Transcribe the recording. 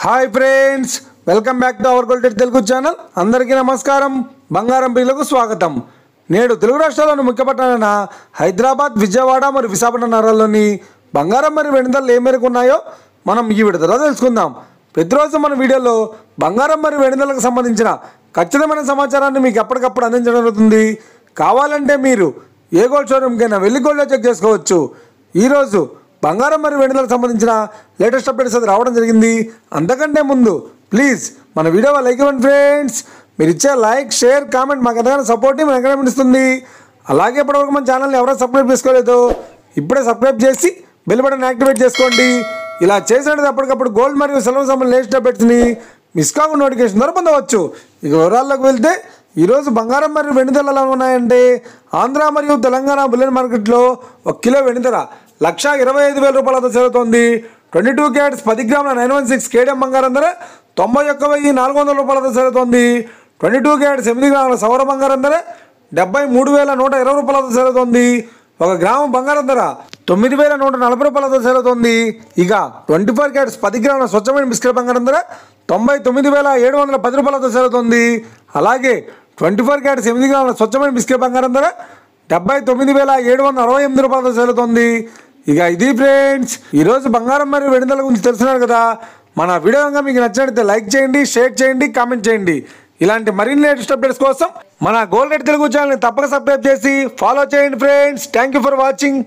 Hi friends, welcome back to our gold Telugu channel. అందరికీ నమస్కారం. బంగారం ప్రియులకు స్వాగతం. నేడు తెలుగు రాష్ట్రాల్లోని ముఖ్య పట్టణాలైన హైదరాబాద్, విజయవాడ మరియు విశాఖపట్నం నగరాల్లోని బంగారం మరియు వెండి ధరలు ఏ మేరకు ఉన్నాయో మనం ఈ విడతలో తెలుసుకుందాం. ప్రతిరోజు మన వీడియోలో బంగారం మరియు వెండి ధరలకు సంబంధించిన ఖచ్చితమైన సమాచారాన్ని మీకు ఎప్పటికప్పుడు అందించడం జరుగుతుంది. కావాలంటే మీరు ఏ గోల్డ్ షోరూమ్కైనా వెళ్ళి గోల్డ్లో చెక్ చేసుకోవచ్చు. ఈరోజు బంగారం మరియు వెండి ధరలకు సంబంధించిన లేటెస్ట్ అప్డేట్స్ అది రావడం జరిగింది. అంతకంటే ముందు ప్లీజ్ మన వీడియో లైక్ ఇవ్వండి ఫ్రెండ్స్. మీరు ఇచ్చే లైక్, షేర్, కామెంట్ మాకు ఎంతగానో సపోర్ట్ మనకు ఎంకరేజ్మెంట్ ఇస్తుంది. అలాగే ఇప్పటివరకు మన ఛానల్ని ఎవరైనా సబ్స్క్రైబ్ చేసుకోలేదో ఇప్పుడే సబ్స్క్రైబ్ చేసి బెల్ బటన్ యాక్టివేట్ చేసుకోండి. ఇలా చేసినట్టు అప్పటికప్పుడు గోల్డ్ మరియు సిల్వర్ సంబంధించిన లేటెస్ట్ అప్డేట్స్ని మిస్ కాకుండా నోటిఫికేషన్ ద్వారా పొందవచ్చు. ఇక వివరాల్లోకి వెళ్తే ఈరోజు బంగారం మరియు వెండి ధరలు ఎలా ఉన్నాయంటే, ఆంధ్ర మరియు తెలంగాణ బులియన్ మార్కెట్లో 1 కిలో వెండి ధర 1,25,000 రూపాయలతో చేరుతోంది. 22 క్యారెట్స్ 10 గ్రాముల 916 కేడియం బంగారం ధర 91,400 రూపాయలతో చేరుతోంది. 22 క్యారెట్స్ 8 గ్రాముల సౌర బంగారం ధర 73,120 రూపాయలతో చేరుతోంది. 1 గ్రాము బంగారం ధర 9,140 రూపాయలతో చేరుతోంది. ఇక 24 క్యారెట్స్ 10 గ్రాముల స్వచ్ఛమైన బిస్కెట్ బంగారం ధర 99,710 రూపాయలతో చేరుతోంది. అలాగే 24 క్యారెట్స్ 8 గ్రాముల స్వచ్ఛమైన బిస్కెట్ బంగారం ధర 79,768 రూపాయలతో చేరుతోంది. ఇక ఇది ఫ్రెండ్స్, ఈరోజు బంగారం మరియు వెండి ధరల గురించి తెలుసుకున్నారు కదా. మన వీడియో కనుక మీకు నచ్చినట్లయితే లైక్ చేయండి, షేర్ చేయండి, కామెంట్ చేయండి. ఇలాంటి మరిన్ని లేటెస్ట్ అప్డేట్స్ కోసం మన గోల్డ్ తెలుగు ఛానల్ని తప్పక సబ్స్క్రైబ్ చేసి ఫాలో చేయండి friends. Thank you for watching.